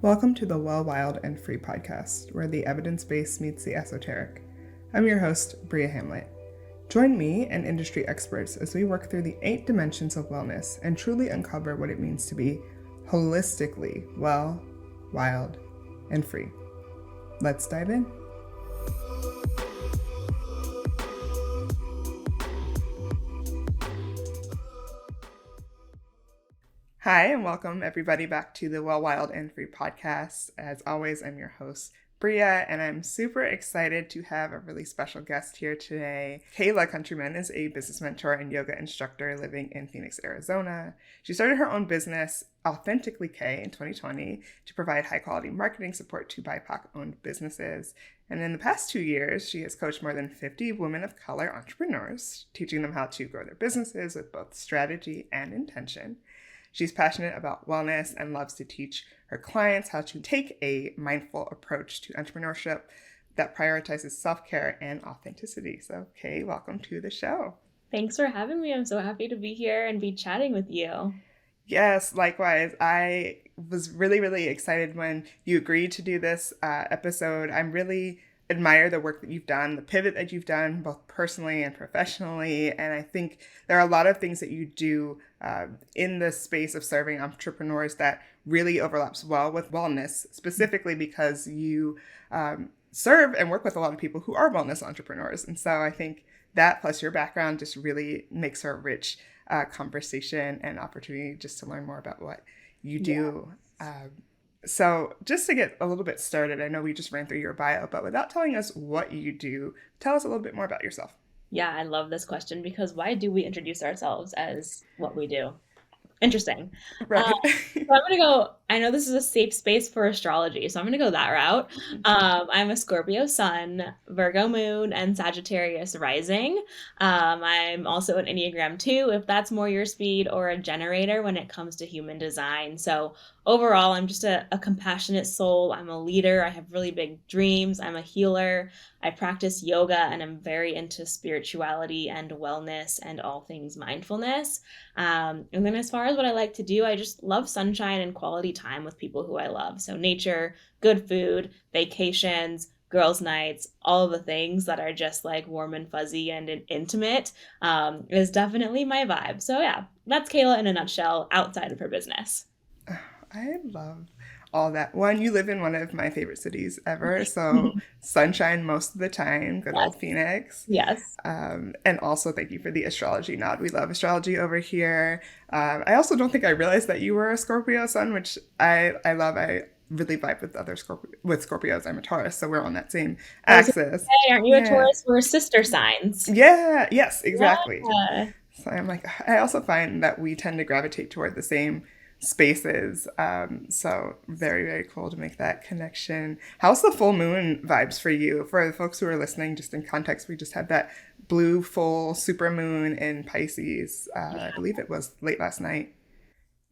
Welcome to the Well, Wild, and Free podcast, where the evidence-based meets the esoteric. I'm your host, Bria Hamlet. Join me and industry experts as we work through the 8 dimensions of wellness and truly uncover what it means to be holistically well, wild, and free. Let's dive in. Hi, and welcome everybody back to the Well, Wild, and Free podcast. As always, I'm your host, Bria, and I'm super excited to have a really special guest here today. Kayla Countryman is a business mentor and yoga instructor living in Phoenix, Arizona. She started her own business, Authentically K, in 2020 to provide high-quality marketing support to BIPOC-owned businesses. And in the past 2 years, she has coached more than 50 women of color entrepreneurs, teaching them how to grow their businesses with both strategy and intention. She's passionate about wellness and loves to teach her clients how to take a mindful approach to entrepreneurship that prioritizes self-care and authenticity. So, Kay, welcome to the show. Thanks for having me. I'm so happy to be here and be chatting with you. Yes, likewise. I was really excited when you agreed to do this episode. I'm really admire the work that you've done, the pivot that you've done, both personally and professionally. And I think there are a lot of things that you do in the space of serving entrepreneurs that really overlaps well with wellness, specifically because you serve and work with a lot of people who are wellness entrepreneurs. And so I think that plus your background just really makes for a rich conversation and opportunity just to learn more about what you do. Yeah. So just to get a little bit started, I know we just ran through your bio, but without telling us what you do, tell us a little bit more about yourself. Yeah, I love this question because why do we introduce ourselves as what we do? Interesting. Right. So I'm going to go, I know this is a safe space for astrology, so I'm going to go that route. I'm a Scorpio sun, Virgo moon, and Sagittarius rising. I'm also an Enneagram 2, if that's more your speed, or a generator when it comes to human design. So overall, I'm just a compassionate soul. I'm a leader. I have really big dreams. I'm a healer. I practice yoga, and I'm very into spirituality and wellness and all things mindfulness. And then as far as what I like to do, I just love sunshine and quality time with people who I love. So nature, good food, vacations, girls' nights, all of the things that are just like warm and fuzzy and intimate is definitely my vibe. So yeah, that's Kayla in a nutshell outside of her business. I love all that. One, you live in one of my favorite cities ever, so sunshine most of the time, good old Phoenix. Yes. And also thank you for the astrology nod. We love astrology over here. I also don't think I realized that you were a Scorpio sun, which I love. I really vibe with other Scorpios. I'm a Taurus, so we're on that same axis. Hey, aren't you a Taurus? We're sister signs. Yeah, yes, exactly. Yeah. So I'm like, I also find that we tend to gravitate toward the same spaces. So very cool to make that connection. How's the full moon vibes for you? For the folks who are listening, just in context, we just had that blue full super moon in Pisces. I believe it was late last night.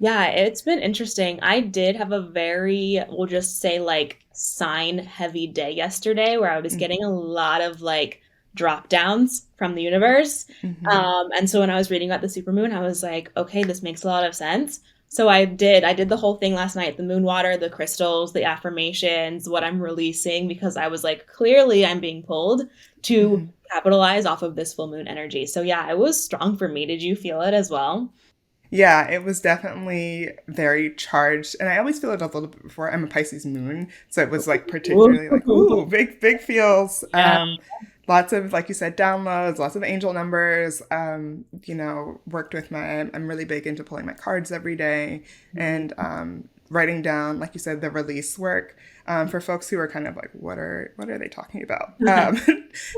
Yeah, it's been interesting. I did have a very, we'll just say like sign heavy day yesterday where I was getting a lot of like drop downs from the universe. And so when I was reading about the supermoon, I was like, okay, this makes a lot of sense. So I did the whole thing last night, the moon water, the crystals, the affirmations, what I'm releasing, because I was like, clearly I'm being pulled to capitalize off of this full moon energy. So yeah, it was strong for me. Did you feel it as well? Yeah, it was definitely very charged. And I always feel it a little bit before. I'm a Pisces moon. So it was like particularly like, ooh, big feels. Lots of, like you said, downloads, lots of angel numbers, worked with I'm really big into pulling my cards every day and writing down, like you said, the release work for folks who are kind of like, what are they talking about?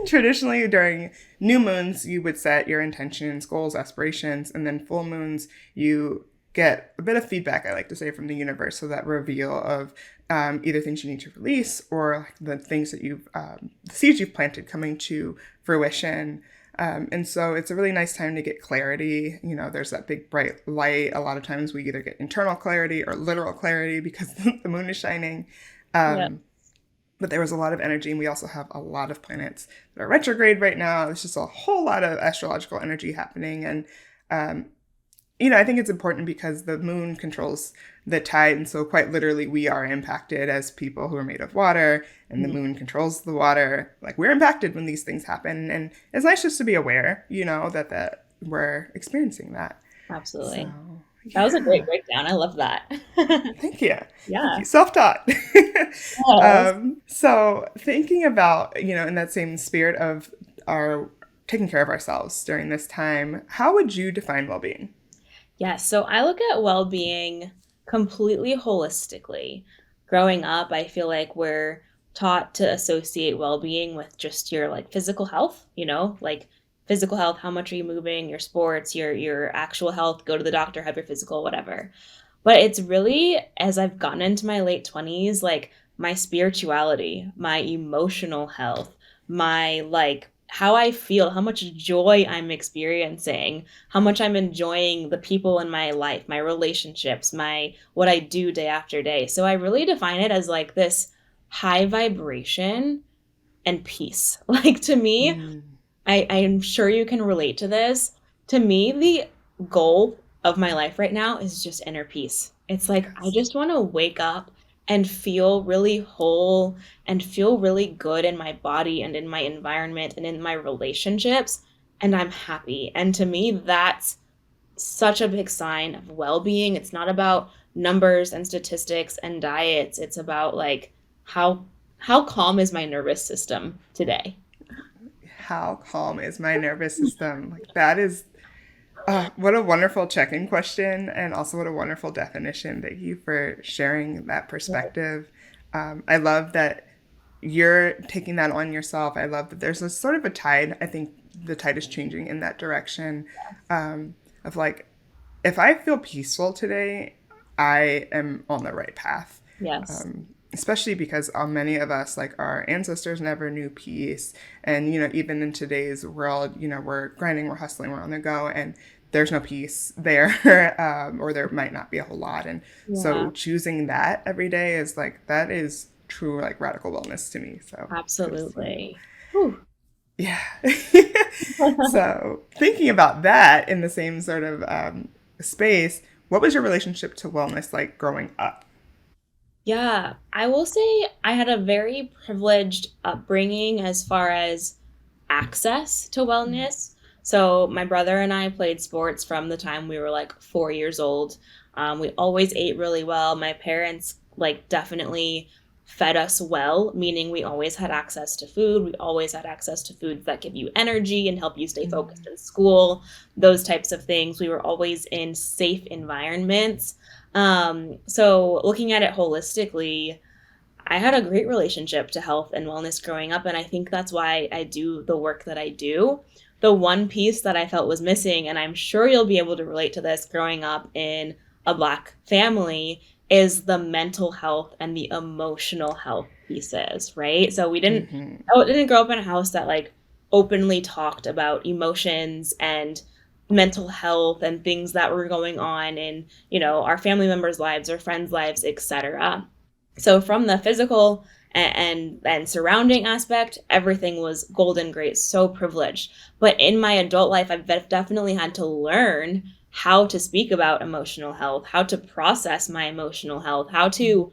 Traditionally, during new moons, you would set your intentions, goals, aspirations, and then full moons, you get a bit of feedback, I like to say, from the universe. So that reveal of either things you need to release or the things that the seeds you've planted coming to fruition. And so it's a really nice time to get clarity. You know, there's that big bright light. A lot of times we either get internal clarity or literal clarity because the moon is shining. But there was a lot of energy, and we also have a lot of planets that are retrograde right now. There's just a whole lot of astrological energy happening. And I think it's important because the moon controls the tide. And so quite literally, we are impacted as people who are made of water, and the moon controls the water. Like, we're impacted when these things happen. And it's nice just to be aware, that we're experiencing that. Absolutely. So, That was a great yeah. breakdown. I love that. Thank you. Thank Yeah. you. Self-taught. Yes. So thinking about, in that same spirit of our taking care of ourselves during this time, how would you define well-being? Yes. So I look at well-being completely holistically. Growing up, I feel like we're taught to associate well-being with just your like physical health, like physical health, how much are you moving, your sports, your actual health, go to the doctor, have your physical, whatever. But it's really, as I've gotten into my late 20s, like my spirituality, my emotional health, my like how I feel, how much joy I'm experiencing, how much I'm enjoying the people in my life, my relationships, my what I do day after day. So I really define it as like this high vibration and peace. Like to me, Mm, I am sure you can relate to this. To me, the goal of my life right now is just inner peace. It's like I yes. just want to wake up and feel really whole and feel really good in my body and in my environment and in my relationships. And I'm happy. And to me, that's such a big sign of well being. It's not about numbers and statistics and diets. It's about like how how calm is my nervous system today? How calm is my nervous system? Like, that is, what a wonderful check-in question, and also what a wonderful definition. Thank you for sharing that perspective. I love that you're taking that on yourself. I love that there's a sort of a tide. I think the tide is changing in that direction, of like, if I feel peaceful today, I am on the right path. Yes. Especially because many of us, like our ancestors, never knew peace. And, even in today's world, we're grinding, we're hustling, we're on the go, and there's no peace there, or there might not be a whole lot. And Yeah. so choosing that every day is like, that is true, like radical wellness to me. So kudos to you. Absolutely. Whew. Yeah. So thinking about that in the same sort of space, what was your relationship to wellness like growing up? Yeah, I will say I had a very privileged upbringing as far as access to wellness. So my brother and I played sports from the time we were like 4 years old. We always ate really well. My parents like definitely fed us well, meaning we always had access to food. We always had access to foods that give you energy and help you stay focused in school, those types of things. We were always in safe environments. So looking at it holistically, I had a great relationship to health and wellness growing up, and I think that's why I do the work that I do. The one piece that I felt was missing, and I'm sure you'll be able to relate to this growing up in a Black family, is the mental health and the emotional health pieces, right? So Mm-hmm. I didn't grow up in a house that like openly talked about emotions and mental health and things that were going on in, our family members' lives or friends' lives, etc. So from the physical and surrounding aspect, everything was golden great, so privileged. But in my adult life, I've definitely had to learn how to speak about emotional health, how to process my emotional health, how to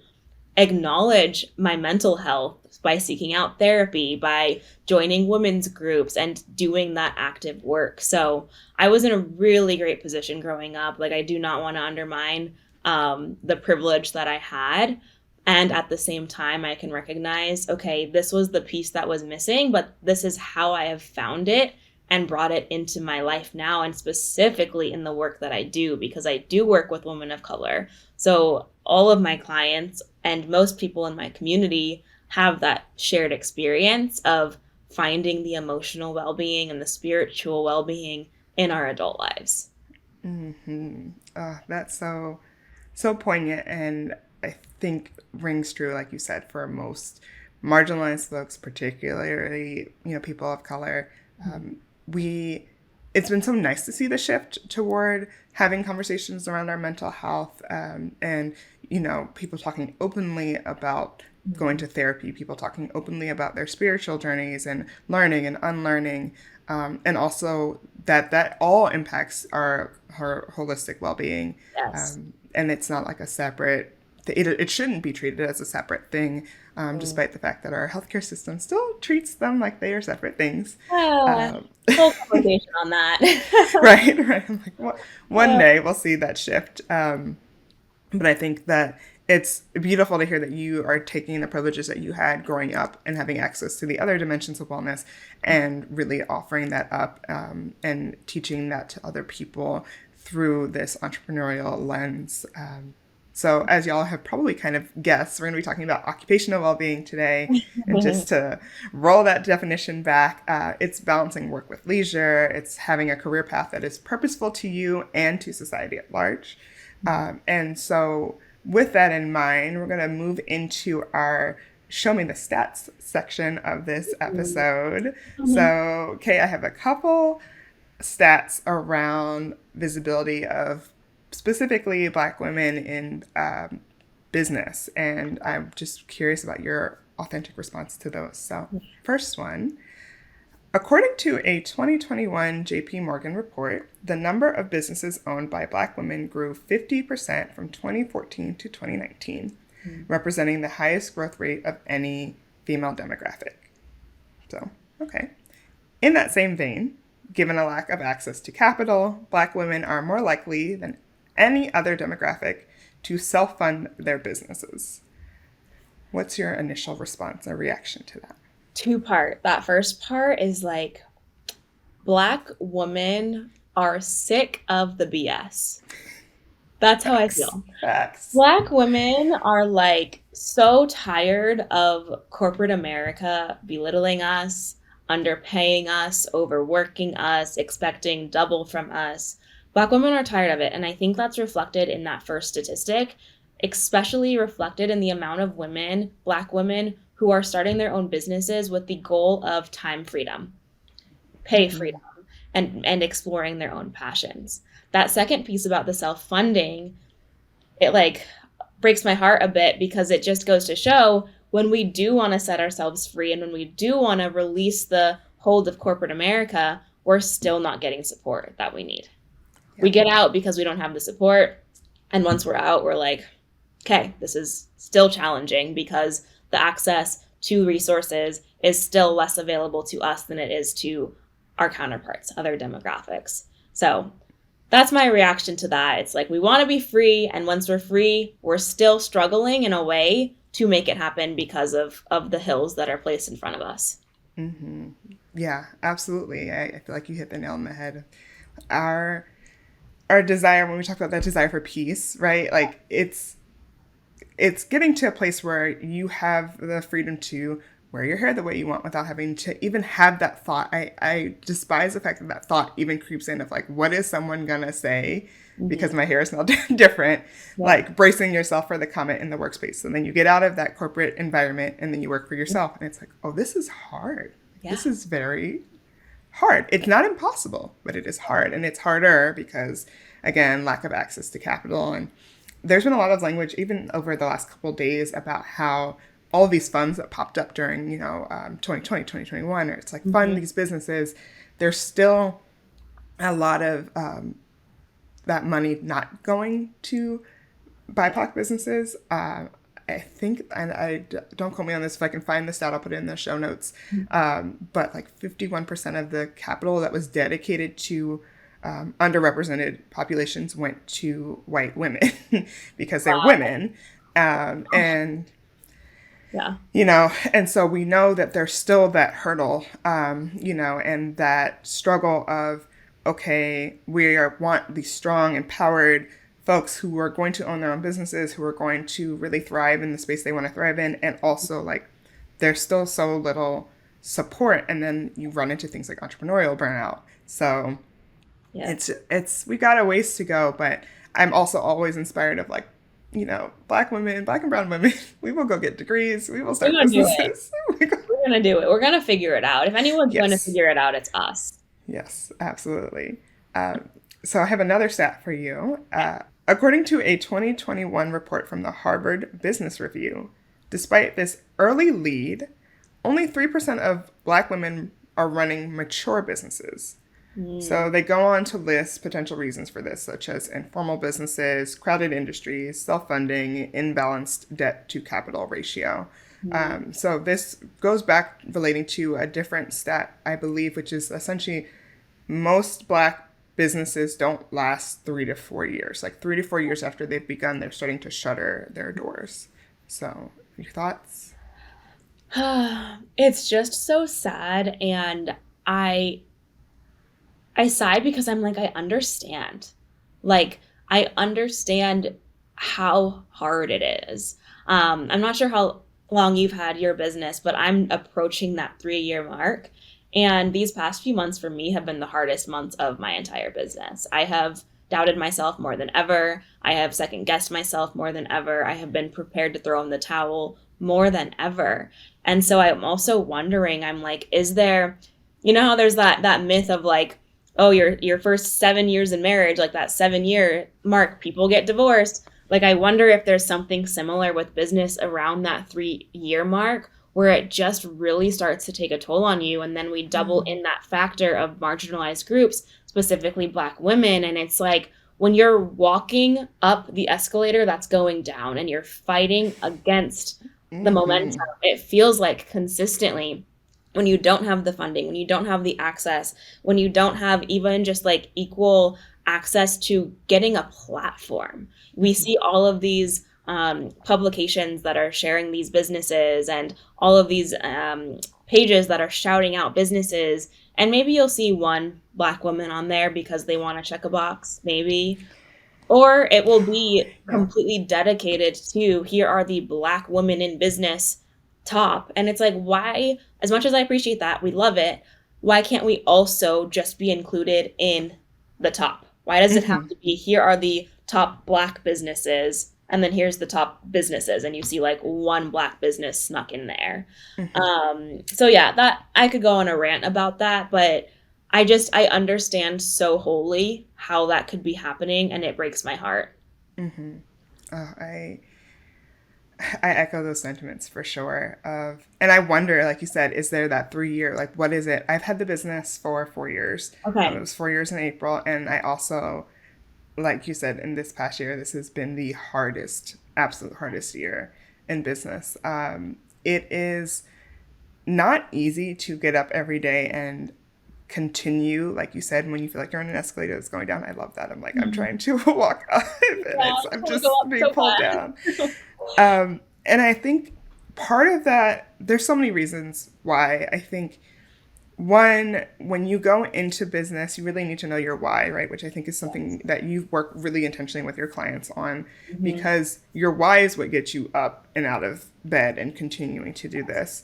acknowledge my mental health by seeking out therapy, by joining women's groups and doing that active work. So I was in a really great position growing up. Like, I do not want to undermine the privilege that I had. And at the same time, I can recognize, okay, this was the piece that was missing, but this is how I have found it and brought it into my life now, and specifically in the work that I do, because I do work with women of color. So all of my clients and most people in my community have that shared experience of finding the emotional well-being and the spiritual well-being in our adult lives. Mm-hmm. Oh, that's so poignant, and I think rings true, like you said, for most marginalized folks, particularly people of color. We It's been so nice to see the shift toward having conversations around our mental health, and people talking openly about going to therapy, people talking openly about their spiritual journeys and learning and unlearning. and also that all impacts her holistic well-being. Yes. And it's not like a separate, it shouldn't be treated as a separate thing, despite the fact that our healthcare system still treats them like they are separate things. Whole conversation on that. Right. I'm like, one day we'll see that shift. But I think that it's beautiful to hear that you are taking the privileges that you had growing up and having access to the other dimensions of wellness and really offering that up, and teaching that to other people through this entrepreneurial lens. So as y'all have probably kind of guessed, we're going to be talking about occupational well-being today. And just to roll that definition back, it's balancing work with leisure. It's having a career path that is purposeful to you and to society at large. And so with that in mind, we're going to move into our Show Me the Stats section of this episode. So, Kay, I have a couple stats around visibility of specifically Black women in business. And I'm just curious about your authentic response to those. So, first one. According to a 2021 JP Morgan report, the number of businesses owned by Black women grew 50% from 2014 to 2019, representing the highest growth rate of any female demographic. So, okay. In that same vein, given a lack of access to capital, Black women are more likely than any other demographic to self-fund their businesses. What's your initial response or reaction to that? Two-part. That first part is like, Black women are sick of the BS. That's how I feel. Facts. Black women are like so tired of corporate America belittling us, underpaying us, overworking us, expecting double from us. Black women are tired of it. And I think that's reflected in that first statistic, especially reflected in the amount of women, Black women, who are starting their own businesses with the goal of time freedom, pay freedom, and exploring their own passions. That second piece about the self-funding, it like breaks my heart a bit, because it just goes to show when we do want to set ourselves free and when we do want to release the hold of corporate America, we're still not getting support that we need. Yeah. We get out because we don't have the support. And once we're out, we're like, okay, this is still challenging because the access to resources is still less available to us than it is to our counterparts, other demographics. So that's my reaction to that. It's like, we want to be free. And once we're free, we're still struggling in a way to make it happen because of the hills that are placed in front of us. Mm-hmm. Yeah, absolutely. I feel like you hit the nail on the head. Our desire, when we talk about that desire for peace, right? Like it's getting to a place where you have the freedom to wear your hair the way you want without having to even have that thought. I despise the fact that thought even creeps in of like, what is someone gonna say because my hair is now different? Yeah. Like bracing yourself for the comment in the workspace. And then you get out of that corporate environment and then you work for yourself. And it's like, oh, this is hard. Yeah. This is very hard. It's not impossible, but it is hard. And it's harder because, again, lack of access to capital. And there's been a lot of language, even over the last couple of days, about how all of these funds that popped up during, 2020, 2021, or it's like fund these businesses. There's still a lot of that money not going to BIPOC businesses. I think, and I don't quote me on this, if I can find this out, I'll put it in the show notes. But like 51% of the capital that was dedicated to underrepresented populations went to white women because they're women. And, and so we know that there's still that hurdle, and that struggle of, okay, want these strong, empowered folks who are going to own their own businesses, who are going to really thrive in the space they want to thrive in. And also like, there's still so little support. And then you run into things like entrepreneurial burnout. So we got a ways to go, but I'm also always inspired of like, Black women, Black and brown women, we will go get degrees. We will start businesses. We're going to do it. We're going to figure it out. If anyone's going to figure it out, it's us. Yes, absolutely. So I have another stat for you. According to a 2021 report from the Harvard Business Review, despite this early lead, only 3% of Black women are running mature businesses. So Mm. they go on to list potential reasons for this, such as informal businesses, crowded industries, self-funding, imbalanced debt to capital ratio. Mm. So this goes back relating to a different stat, I believe, which is essentially most Black businesses don't last 3 to 4 years. Like 3 to 4 years after they've begun, they're starting to shutter their doors. So, your thoughts? It's just so sad, and I I sigh because I'm like, I understand. Like, I understand how hard it is. I'm not sure how long you've had your business, but I'm approaching that 3 year mark. And these past few months for me have been the hardest months of my entire business. I have doubted myself more than ever. I have second guessed myself more than ever. I have been prepared to throw in the towel more than ever. And so I'm also wondering, I'm like, is there, you know how there's that myth of like, oh, your first 7 years in marriage, like that 7 year mark, people get divorced. Like, I wonder if there's something similar with business around that 3 year mark where it just really starts to take a toll on you. And then we double in that factor of marginalized groups, specifically Black women. And it's like when you're walking up the escalator that's going down and you're fighting against the momentum, Mm-hmm. it feels like consistently when you don't have the funding, when you don't have the access, when you don't have even just like equal access to getting a platform. We see all of these publications that are sharing these businesses and all of these pages that are shouting out businesses. And maybe you'll see one Black woman on there because they want to check a box, maybe. Or it will be Yeah. completely dedicated to here are the Black women in business top. And it's like, why, as much as I appreciate that, we love it, why can't we also just be included in the top? Why does it have Mm-hmm. to be here are the top Black businesses and then here's the top businesses and you see like one Black business snuck in there? Mm-hmm. So yeah, that I could go on a rant about that, but I understand so wholly how that could be happening and it breaks my heart. Mm-hmm. Oh, I echo those sentiments for sure. And I wonder, like you said, is there that 3 year? Like, what is it? I've had the business for 4 years. It Okay. was 4 years in April, and I also, like you said, in this past year, this has been the hardest, absolute hardest year in business. It is not easy to get up every day and continue, like you said, when you feel like you're on an escalator that's going down. I love that. I'm like, I'm Mhm. trying to walk up, and Yeah, I it's just I'm want to go just up being so pulled down. fast. And I think part of that, there's so many reasons why. I think one, when you go into business, you really need to know your why, right? Which I think is something Yes. that you've worked really intentionally with your clients on, Mhm. because your why is what gets you up and out of bed and continuing to do Yes. this.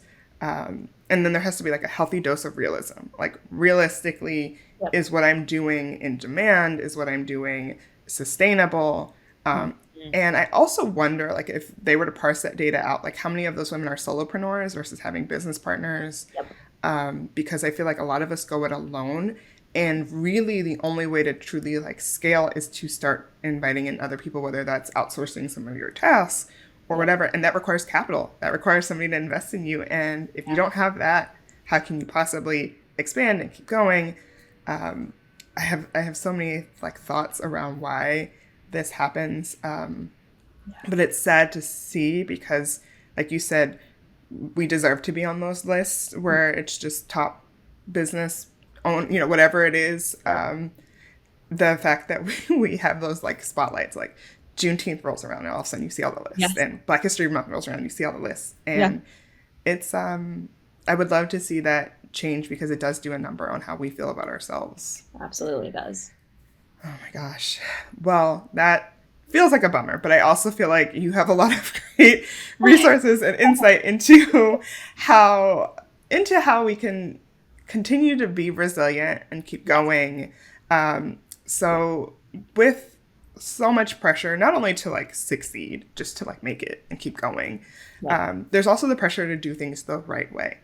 And then there has to be like a healthy dose of realism. Like, realistically, Yep. is what I'm doing in demand? Is what I'm doing sustainable? Um, Mhm. and I also wonder, like, if they were to parse that data out, like, how many of those women are solopreneurs versus having business partners? Yep. Because I feel like a lot of us go it alone. And really, the only way to truly like scale is to start inviting in other people, whether that's outsourcing some of your tasks or Yep. whatever. And that requires capital. That requires somebody to invest in you. And if you Yeah. don't have that, how can you possibly expand and keep going? I have so many like thoughts around why this happens. But it's sad to see because, like you said, we deserve to be on those lists where it's just top business on, whatever it is. Yep. The fact that we have those like spotlights, like Juneteenth rolls around and all of a sudden you see all the lists, Yes. and Black History Month rolls around and you see all the lists. Yeah. And it's, I would love to see that change because it does do a number on how we feel about ourselves. Absolutely does. Oh my gosh. Well, that feels like a bummer, but I also feel like you have a lot of great resources and insight how we can continue to be resilient and keep Yes. going. So with so much pressure, not only to like succeed, just to like make it and keep going, Yep. there's also the pressure to do things the right way.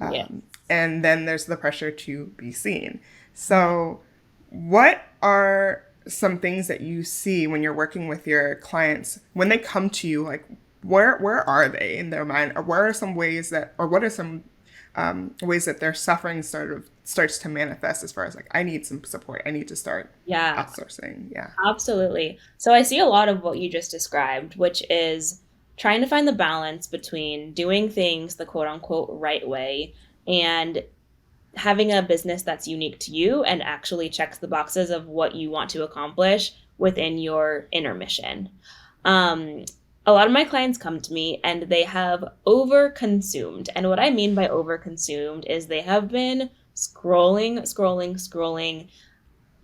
Yeah. And then there's the pressure to be seen. So what are some things that you see when you're working with your clients when they come to you? Like, where are they in their mind, or where are some ways that, or what are some ways that their suffering starts to manifest, as far as like, I need some support, I need to start Yeah, outsourcing. Yeah. absolutely. So I see a lot of what you just described, which is trying to find the balance between doing things the quote unquote right way and having a business that's unique to you and actually checks the boxes of what you want to accomplish within your inner mission. Um, a lot of my clients come to me and they have overconsumed. And what I mean by overconsumed is they have been scrolling,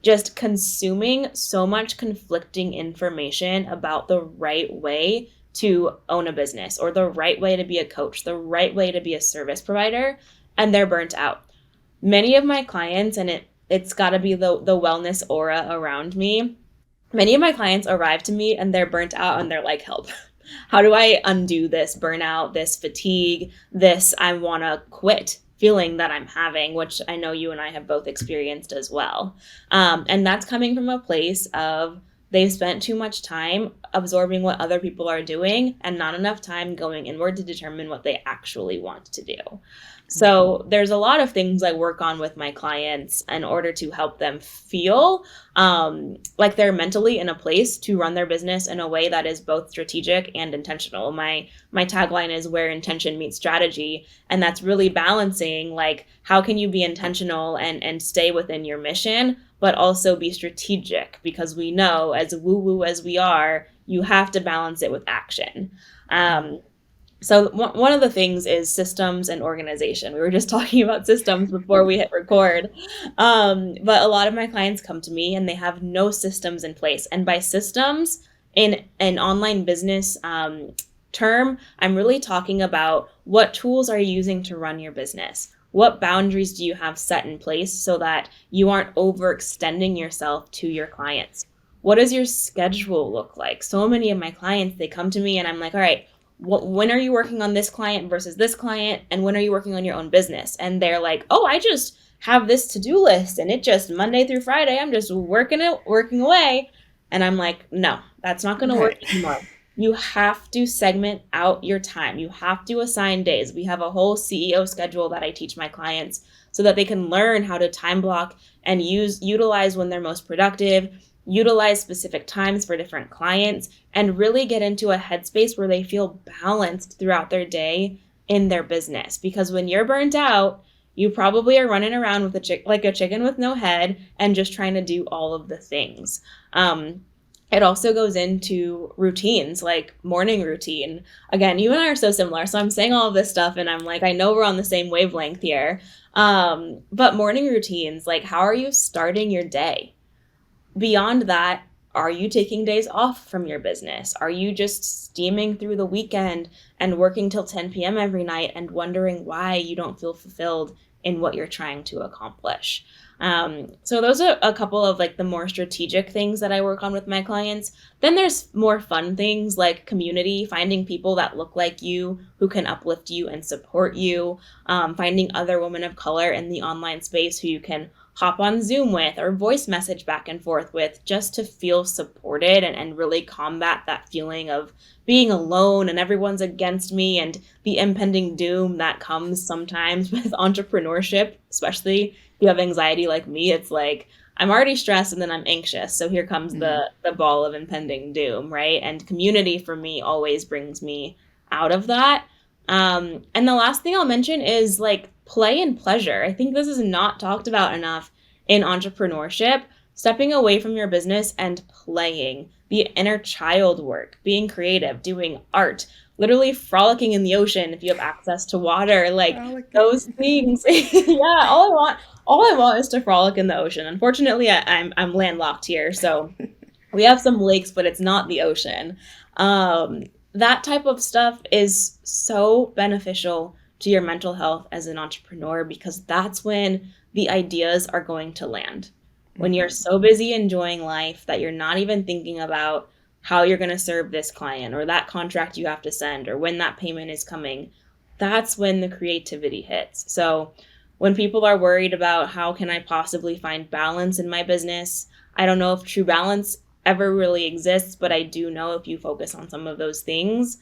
just consuming so much conflicting information about the right way to own a business or the right way to be a coach, the right way to be a service provider, and they're burnt out. Many of my clients, and it's got to be the wellness aura around me. Many of my clients arrive to me and they're burnt out and they're like, help. How do I undo this burnout, this fatigue, this I want to quit feeling that I'm having, which I know you and I have both experienced as well. And that's coming from a place of they've spent too much time absorbing what other people are doing and not enough time going inward to determine what they actually want to do. So there's a lot of things I work on with my clients in order to help them feel like they're mentally in a place to run their business in a way that is both strategic and intentional. My tagline is where intention meets strategy, and that's really balancing like how can you be intentional and stay within your mission, but also be strategic, because we know, as woo-woo as we are, you have to balance it with action. So one of the things is systems and organization. We were just talking about systems before we hit record. But a lot of my clients come to me and they have no systems in place. And by systems in an online business term, I'm really talking about what tools are you using to run your business? What boundaries do you have set in place so that you aren't overextending yourself to your clients? What does your schedule look like? So many of my clients, they come to me and I'm like, all right, when are you working on this client versus this client? And when are you working on your own business? And they're like, oh, I just have this to-do list and it just Monday through Friday, I'm just working away. And I'm like, no, that's not going to work anymore. You have to segment out your time. You have to assign days. We have a whole CEO schedule that I teach my clients so that they can learn how to time block and utilize when they're most productive, utilize specific times for different clients, and really get into a headspace where they feel balanced throughout their day in their business. Because when you're burnt out, you probably are running around with like a chicken with no head and just trying to do all of the things. It also goes into routines, like morning routine. Again, you and I are so similar. So I'm saying all of this stuff and I'm like, I know we're on the same wavelength here. But morning routines, like how are you starting your day? Beyond that, are you taking days off from your business? Are you just steaming through the weekend and working till 10 p.m. every night and wondering why you don't feel fulfilled in what you're trying to accomplish? So those are a couple of like the more strategic things that I work on with my clients. Then there's more fun things like community, finding people that look like you who can uplift you and support you, finding other women of color in the online space who you can hop on Zoom with or voice message back and forth with, just to feel supported and really combat that feeling of being alone and everyone's against me and the impending doom that comes sometimes with entrepreneurship. Especially if you have anxiety like me, it's like I'm already stressed and then I'm anxious. So here comes the ball of impending doom, right? And community for me always brings me out of that. And the last thing I'll mention is like play and pleasure. I think this is not talked about enough in entrepreneurship. Stepping away from your business and playing, the inner child work, being creative, doing art, literally frolicking in the ocean if you have access to water, like those things. Yeah, all I want is to frolic in the ocean. Unfortunately, I'm landlocked here, so we have some lakes, but it's not the ocean. That type of stuff is so beneficial to your mental health as an entrepreneur, because that's when the ideas are going to land. When you're so busy enjoying life that you're not even thinking about how you're going to serve this client or that contract you have to send or when that payment is coming, that's when the creativity hits. So when people are worried about how can I possibly find balance in my business, I don't know if true balance ever really exists, but I do know if you focus on some of those things,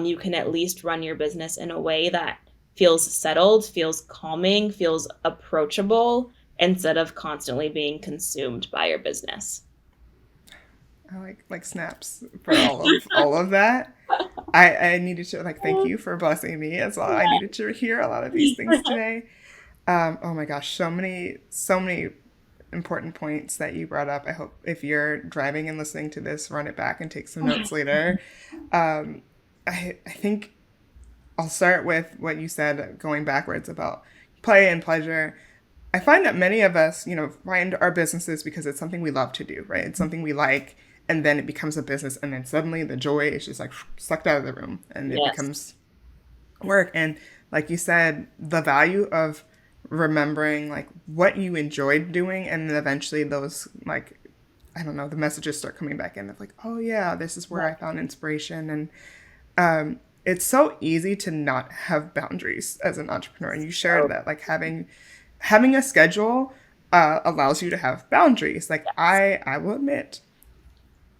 you can at least run your business in a way that feels settled, feels calming, feels approachable, instead of constantly being consumed by your business. I like snaps for all of that. I needed to like thank you for blessing me as well. I needed to hear a lot of these things today. Oh my gosh, so many important points that you brought up. I hope if you're driving and listening to this, run it back and take some notes later. I think I'll start with what you said, going backwards about play and pleasure. I find that many of us, find our businesses because it's something we love to do, right? It's something we like, and then it becomes a business, and then suddenly the joy is just like sucked out of the room, and it Yes. becomes work. And like you said, the value of remembering like what you enjoyed doing, and then eventually those like, I don't know, the messages start coming back in of like, oh yeah, this is where I found inspiration. And it's so easy to not have boundaries as an entrepreneur. And you shared that like having a schedule allows you to have boundaries. Like I will admit,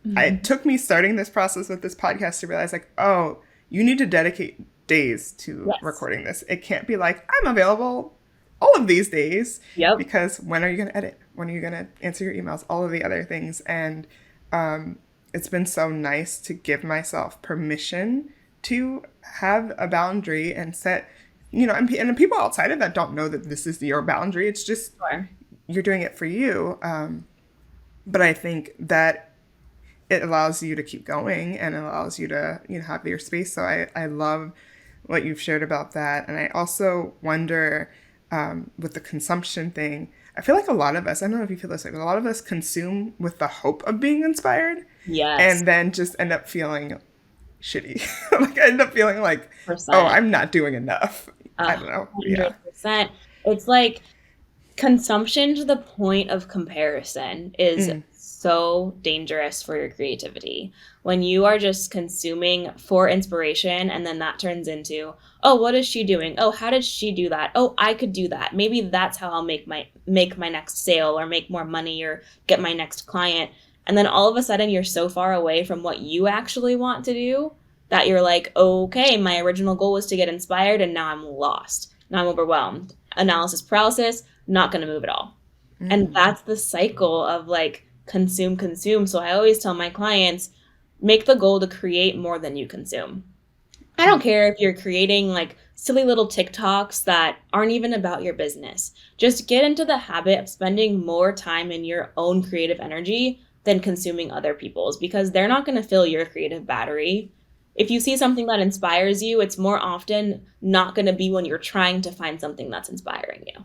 it took me starting this process with this podcast to realize like, oh, you need to dedicate days to recording this. It can't be like, I'm available all of these days, because when are you going to edit? When are you going to answer your emails? All of the other things. And it's been so nice to give myself permission to have a boundary and set, and people outside of that don't know that this is your boundary. It's just, you're doing it for you. But I think that it allows you to keep going and allows you to, have your space. So I love what you've shared about that. And I also wonder, with the consumption thing, I feel like a lot of us, I don't know if you feel this way, but a lot of us consume with the hope of being inspired. Yes. And then just end up feeling shitty. Like I end up feeling like, oh, I'm not doing enough. I don't know. 100%. Yeah. It's like consumption to the point of comparison is so dangerous for your creativity. When you are just consuming for inspiration, and then that turns into, oh, what is she doing? Oh, how did she do that? Oh, I could do that. Maybe that's how I'll make my next sale, or make more money, or get my next client. And then all of a sudden you're so far away from what you actually want to do that you're like, okay, my original goal was to get inspired, and now I'm lost. Now I'm overwhelmed. Analysis paralysis, not going to move at all. And that's the cycle of like consume. So I always tell my clients, make the goal to create more than you consume. I don't care if you're creating like silly little TikToks that aren't even about your business. Just get into the habit of spending more time in your own creative energy than consuming other people's, because they're not going to fill your creative battery. If you see something that inspires you, it's more often not going to be when you're trying to find something that's inspiring you.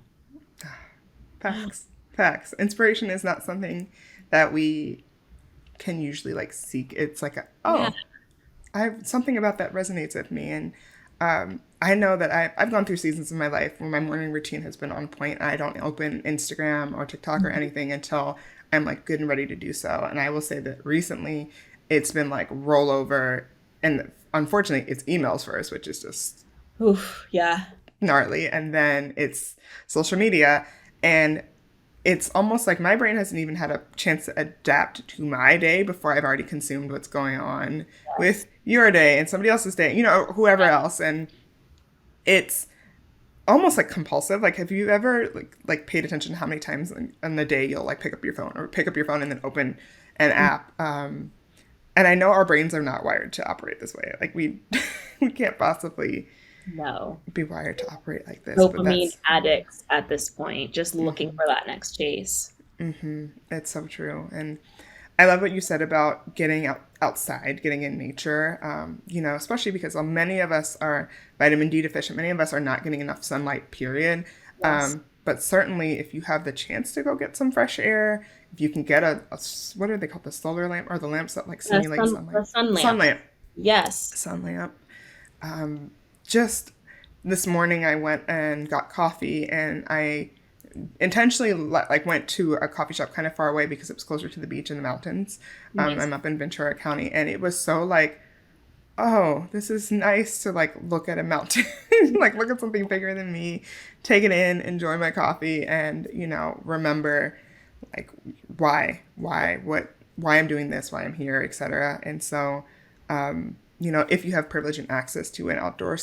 Facts. Inspiration is not something that we can usually like seek. It's like, I have something about that resonates with me. And I know that I've gone through seasons of my life where my morning routine has been on point. I don't open Instagram or TikTok or anything until I'm like good and ready to do so. And I will say that recently it's been like rollover, and unfortunately it's emails first, which is just gnarly. And then it's social media, and it's almost like my brain hasn't even had a chance to adapt to my day before I've already consumed what's going on with your day and somebody else's day, whoever else. And it's almost like compulsive. Like, have you ever like paid attention to how many times in the day you'll like pick up your phone and then open an app? And I know our brains are not wired to operate this way. Like we can't possibly be wired to operate like this. Dopamine addicts at this point, just looking for that next chase. It's so true. And I love what you said about getting outside, getting in nature, especially because many of us are vitamin D deficient. Many of us are not getting enough sunlight, period. Yes. But certainly if you have the chance to go get some fresh air, if you can get what are they called? The solar lamp, or the lamps that like simulate sunlight? The sun lamp. Sun lamp. Yes. Sun lamp. Just this morning I went and got coffee, and I intentionally like went to a coffee shop kind of far away because it was closer to the beach and the mountains. Nice. I'm up in Ventura County, and it was so like, oh, this is nice to like look at a mountain, like look at something bigger than me, take it in, enjoy my coffee, and remember like why I'm doing this, why I'm here, etc. And so if you have privilege and access to an outdoor,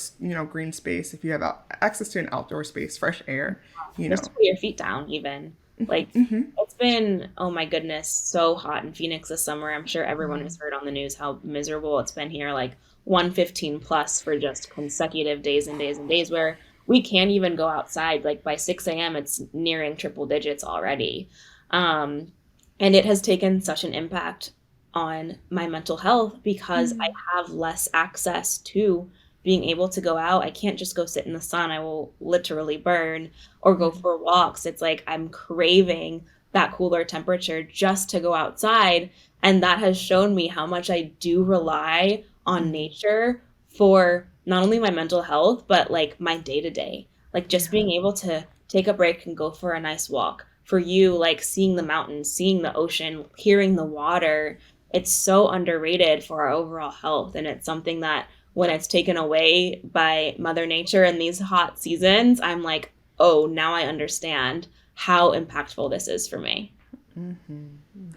green space, if you have access to an outdoor space, fresh air, you Just to know. put your feet down, even. Like, it's been, oh my goodness, so hot in Phoenix this summer. I'm sure everyone has heard on the news how miserable it's been here, like 115 plus for just consecutive days and days and days, where we can't even go outside. Like by 6 a.m., it's nearing triple digits already. Um, and it has taken such an impact on my mental health because I have less access to being able to go out. I can't just go sit in the sun. I will literally burn, or go for walks. It's like I'm craving that cooler temperature just to go outside. And that has shown me how much I do rely on nature for not only my mental health, but like my day to day. Like just being able to take a break and go for a nice walk. For you, like seeing the mountains, seeing the ocean, hearing the water, it's so underrated for our overall health. And it's something that when it's taken away by Mother Nature in these hot seasons, I'm like, oh, now I understand how impactful this is for me.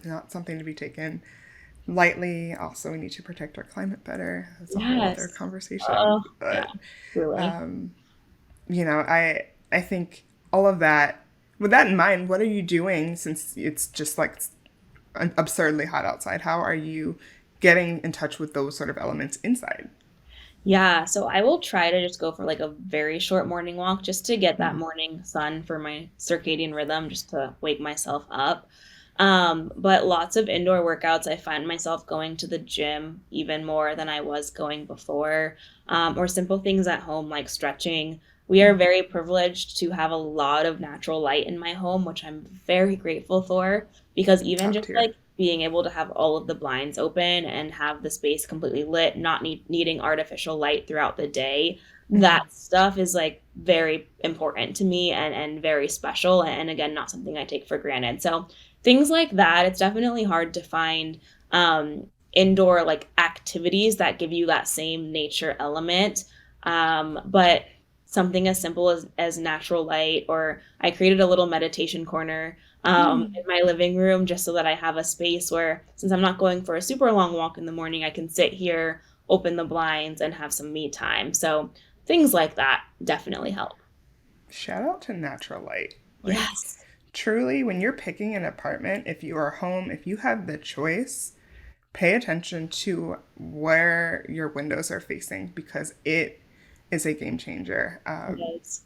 Not something to be taken lightly. Also, we need to protect our climate better. That's a whole other Yes. conversation. Oh, yeah, But truly. I think all of that. With that in mind, what are you doing since it's just like absurdly hot outside? How are you getting in touch with those sort of elements inside? Yeah, so I will try to just go for like a very short morning walk just to get that morning sun for my circadian rhythm, just to wake myself up. But lots of indoor workouts. I find myself going to the gym even more than I was going before, or simple things at home like stretching. We are very privileged to have a lot of natural light in my home, which I'm very grateful for, because even Top just tier. like being able to have all of the blinds open and have the space completely lit, not needing artificial light throughout the day, that stuff is like very important to me, and very special. And again, not something I take for granted. So things like that, it's definitely hard to find indoor like activities that give you that same nature element. But something as simple as natural light, or I created a little meditation corner in my living room just so that I have a space where, since I'm not going for a super long walk in the morning, I can sit here, open the blinds, and have some me time. So things like that definitely help. Shout out to natural light. Like, Yes. truly, when you're picking an apartment, if you are home, if you have the choice, pay attention to where your windows are facing because it is a game changer. It is.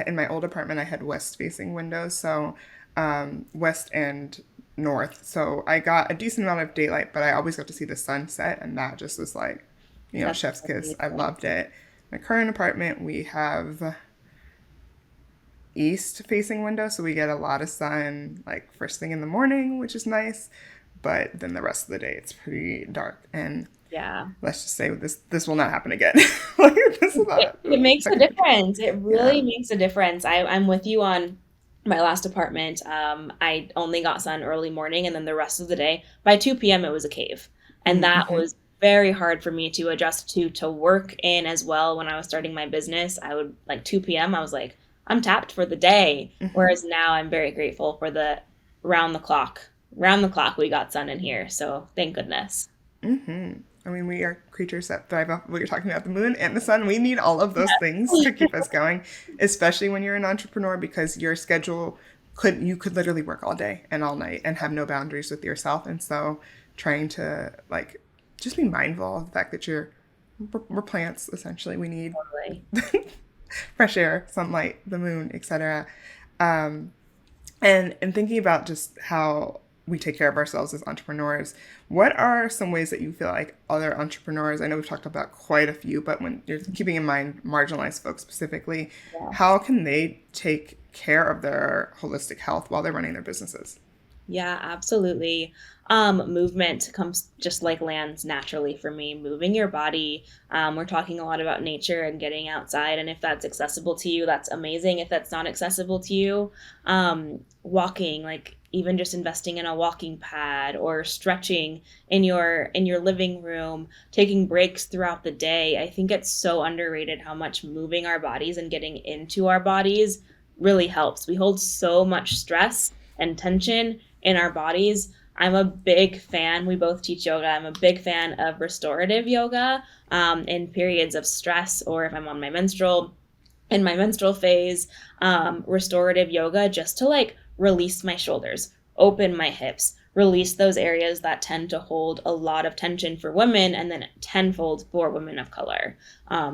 In my old apartment, I had west facing windows, so west and north. So I got a decent amount of daylight, but I always got to see the sunset, and that just was like, That's chef's kiss. I amazing. loved it. My current apartment, we have east facing window, so we get a lot of sun like first thing in the morning, which is nice. But then the rest of the day, it's pretty dark. And Yeah. let's just say this will not happen again. Like this is It, not it makes a second. difference. It Yeah. really makes a difference. I'm with you on my last apartment. I only got sun early morning, and then the rest of the day, by 2 p.m., it was a cave. And that Mm-hmm. was very hard for me to adjust to work in as well. When I was starting my business, I would like 2 p.m., I was like, I'm tapped for the day. Whereas now I'm very grateful for the round the clock. Round the clock, we got sun in here. So thank goodness. I mean, we are creatures that thrive off what you're talking about, the moon and the sun. We need all of those things to keep us going, especially when you're an entrepreneur because your schedule you could literally work all day and all night and have no boundaries with yourself. And so trying to like just be mindful of the fact that we're plants essentially. We need Totally. fresh air, sunlight, the moon, etc. And thinking about just how we take care of ourselves as entrepreneurs, what are some ways that you feel like other entrepreneurs, I know we've talked about quite a few, but when you're keeping in mind marginalized folks specifically, Yes. how can they take care of their holistic health while they're running their businesses? Yeah, absolutely. Movement comes just like lands naturally for me. Moving your body. We're talking a lot about nature and getting outside, and if that's accessible to you, that's amazing. If that's not accessible to you, walking, like even just investing in a walking pad or stretching in your living room, taking breaks throughout the day. I think it's so underrated how much moving our bodies and getting into our bodies really helps. We hold so much stress and tension in our bodies. I'm a big fan. We both teach yoga. I'm a big fan of restorative yoga in periods of stress, or if I'm on my menstrual phase, restorative yoga, just to like release my shoulders, open my hips, release those areas that tend to hold a lot of tension for women, and then tenfold for women of color.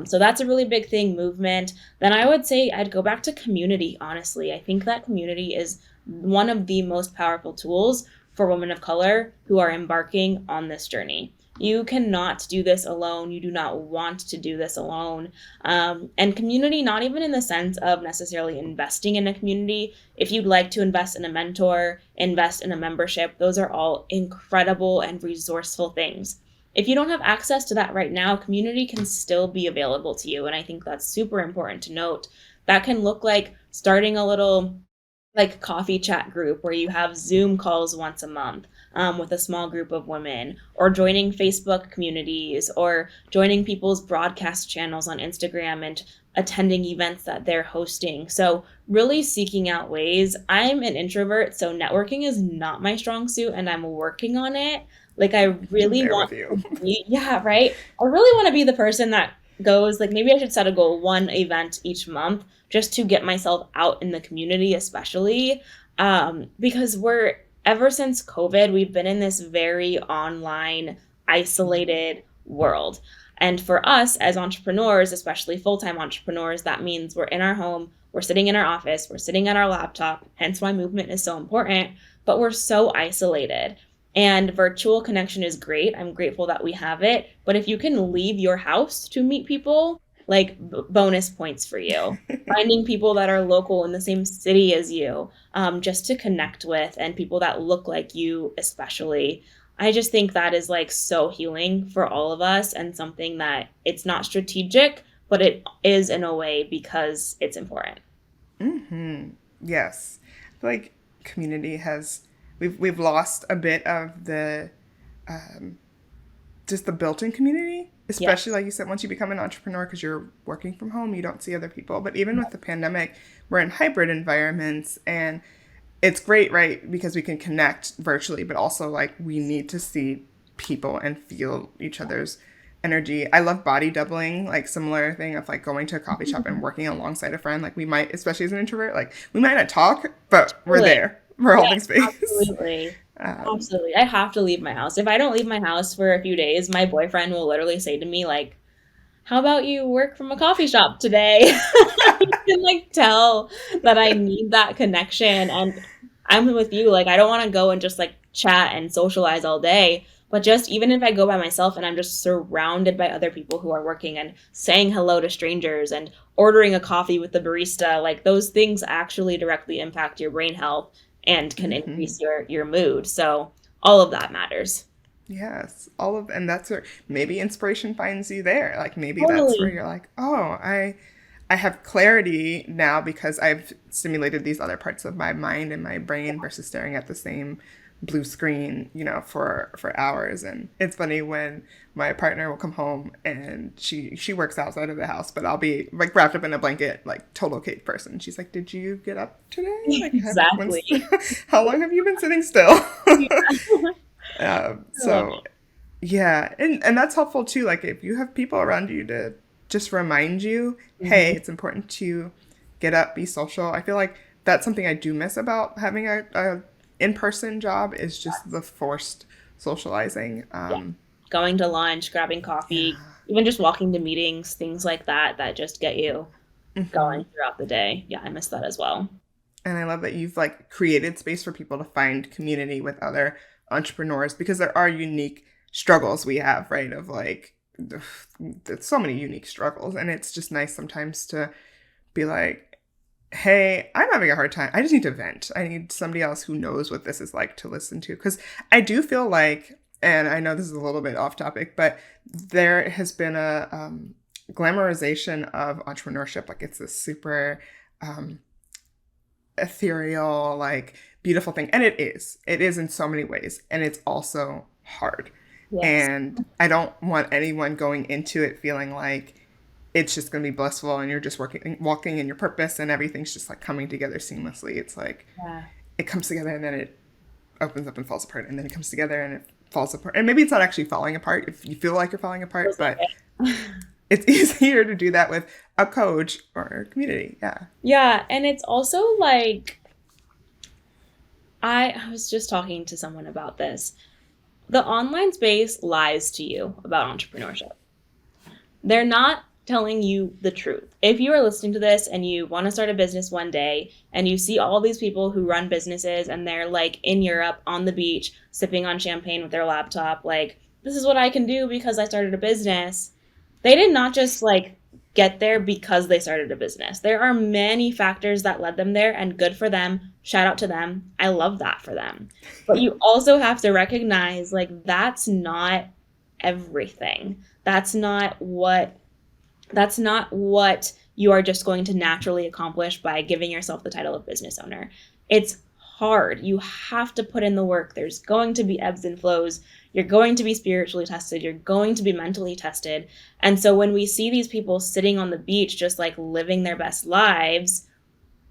So that's a really big thing, movement. Then I would say I'd go back to community, honestly. I think that community is one of the most powerful tools for women of color who are embarking on this journey. You cannot do this alone. You do not want to do this alone. And community, not even in the sense of necessarily investing in a community. If you'd like to invest in a mentor, invest in a membership, those are all incredible and resourceful things. If you don't have access to that right now, community can still be available to you. And I think that's super important to note. That can look like starting a little like coffee chat group where you have Zoom calls once a month with a small group of women, or joining Facebook communities, or joining people's broadcast channels on Instagram and attending events that they're hosting. So really seeking out ways. I'm an introvert, so networking is not my strong suit, and I'm working on it. Like I really There want with you. to be, yeah, right. I really want to be the person that goes, like, maybe I should set a goal, one event each month, just to get myself out in the community, especially because ever since COVID, we've been in this very online, isolated world. And for us as entrepreneurs, especially full-time entrepreneurs, that means we're in our home, we're sitting in our office, we're sitting at our laptop, hence why movement is so important, but we're so isolated. And virtual connection is great. I'm grateful that we have it. But if you can leave your house to meet people, like bonus points for you. Finding people that are local in the same city as you, just to connect with, and people that look like you, especially. I just think that is like so healing for all of us, and something that it's not strategic, but it is in a way because it's important. Yes. I feel like community has we've lost a bit of the just the built-in community, especially Yes. like you said, once you become an entrepreneur, because you're working from home, you don't see other people. But even with the pandemic, we're in hybrid environments, and it's great, right? Because we can connect virtually, but also like we need to see people and feel each other's energy. I love body doubling, like similar thing of like going to a coffee shop and working alongside a friend. Like we might, especially as an introvert, like we might not talk, but we're Totally. there. We're Yeah, holding space. absolutely. Um, Absolutely. I have to leave my house. If I don't leave my house for a few days, my boyfriend will literally say to me, like, how about you work from a coffee shop today? You can like tell that I need that connection. And I'm with you. Like, I don't want to go and just like chat and socialize all day. But just even if I go by myself and I'm just surrounded by other people who are working and saying hello to strangers and ordering a coffee with the barista, like those things actually directly impact your brain health and can mhm. increase your mood. So all of that matters. Yes, all of, and that's where maybe inspiration finds you there. Like maybe that's where Totally. you're like, oh, I have clarity now because I've stimulated these other parts of my mind and my brain versus staring at the same blue screen, for hours. And it's funny when my partner will come home and she works outside of the house, but I'll be like wrapped up in a blanket, like total cave person. She's like, "Did you get up today? Like, Exactly. how long have you been sitting still?" Yeah. I love So yeah, and that's helpful too. Like if you have people around you to just remind you, it. hey, it's important to get up, be social. I feel like that's something I do miss about having a in-person job is just the forced socializing. Yeah. Going to lunch, grabbing Yeah. coffee, even just walking to meetings, things like that, that just get you Hmm. going throughout the day. Yeah, I miss that as well. And I love that you've like created space for people to find community with other entrepreneurs because there are unique struggles we have, right? Of like, there's so many unique struggles, and it's just nice sometimes to be like, hey, I'm having a hard time. I just need to vent. I need somebody else who knows what this is like to listen to. Because I do feel like, and I know this is a little bit off topic, but there has been a glamorization of entrepreneurship. Like it's this super um, ethereal, like beautiful thing. And it is. It is in so many ways. And it's also hard. Yes. And I don't want anyone going into it feeling like it's just going to be blissful and you're just walking in your purpose and everything's just like coming together seamlessly. It's like Yeah. it comes together and then opens up and falls apart, and then it comes together and it falls apart. And maybe it's not actually falling apart if you feel like you're falling apart, but it's easier to do that with a coach or a community. Yeah. Yeah. And it's also like, I was just talking to someone about this. The online space lies to you about entrepreneurship. They're not telling you the truth. If you are listening to this and you want to start a business one day and you see all these people who run businesses and they're like in Europe on the beach sipping on champagne with their laptop, like, this is what I can do because I started a business. They did not just like get there because they started a business. There are many factors that led them there, and good for them. Shout out to them. I love that for them. But you also have to recognize like that's not everything. That's not what you are just going to naturally accomplish by giving yourself the title of business owner. It's hard. You have to put in the work. There's going to be ebbs and flows. You're going to be spiritually tested. You're going to be mentally tested. And so when we see these people sitting on the beach, just like living their best lives,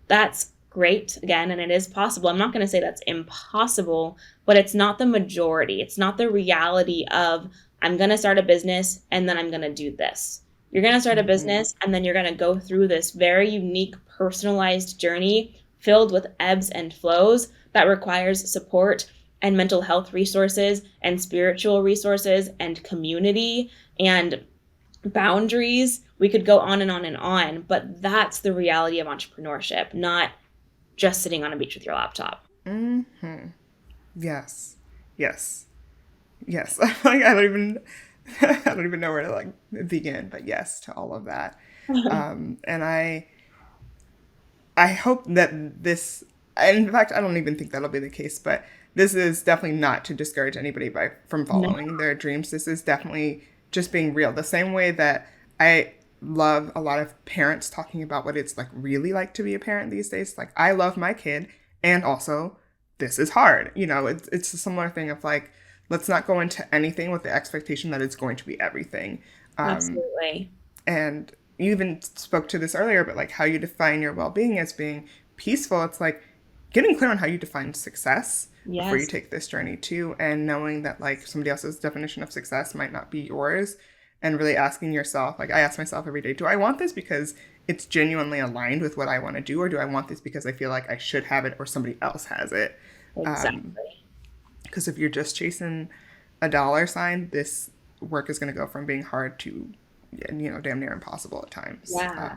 that's great again. And it is possible. I'm not going to say that's impossible, but it's not the majority. It's not the reality of I'm going to start a business and then I'm going to do this. You're going to start a business and then you're going to go through this very unique, personalized journey filled with ebbs and flows that requires support and mental health resources and spiritual resources and community and boundaries. We could go on and on and on, but that's the reality of entrepreneurship, not just sitting on a beach with your laptop. Mm-hmm. Yes. Yes. Yes. Like, I don't even know where to like begin, but yes to all of that. And I hope that this, and in fact, I don't even think that'll be the case, but this is definitely not to discourage anybody from following their dreams. This is definitely just being real. The same way that I love a lot of parents talking about what it's like really like to be a parent these days. Like, I love my kid, and also this is hard. You know, it's a similar thing of like, let's not go into anything with the expectation that it's going to be everything. Absolutely. And you even spoke to this earlier, but like how you define your well-being as being peaceful. It's like getting clear on how you define success before you take this journey too, and knowing that like somebody else's definition of success might not be yours, and really asking yourself, like I ask myself every day, do I want this because it's genuinely aligned with what I want to do, or do I want this because I feel like I should have it or somebody else has it? Exactly. Because if you're just chasing a dollar sign, this work is going to go from being hard to, you know, damn near impossible at times. Yeah.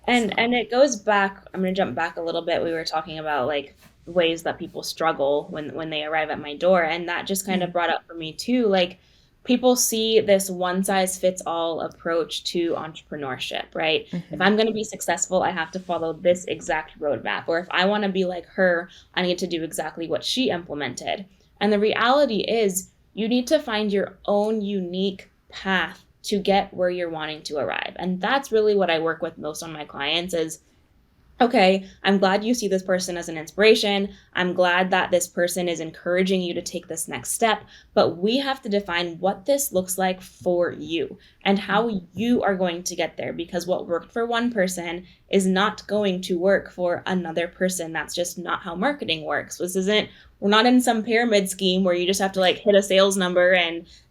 And it goes back, I'm going to jump back a little bit. We were talking about like ways that people struggle when they arrive at my door. And that just kind of brought up for me too, like people see this one size fits all approach to entrepreneurship, right? If I'm going to be successful, I have to follow this exact roadmap. Or if I want to be like her, I need to do exactly what she implemented. And the reality is you need to find your own unique path to get where you're wanting to arrive. And that's really what I work with most on my clients is, okay, I'm glad you see this person as an inspiration. I'm glad that this person is encouraging you to take this next step, but we have to define what this looks like for you and how you are going to get there, because what worked for one person is not going to work for another person. That's just not how marketing works. We're not in some pyramid scheme where you just have to like hit a sales number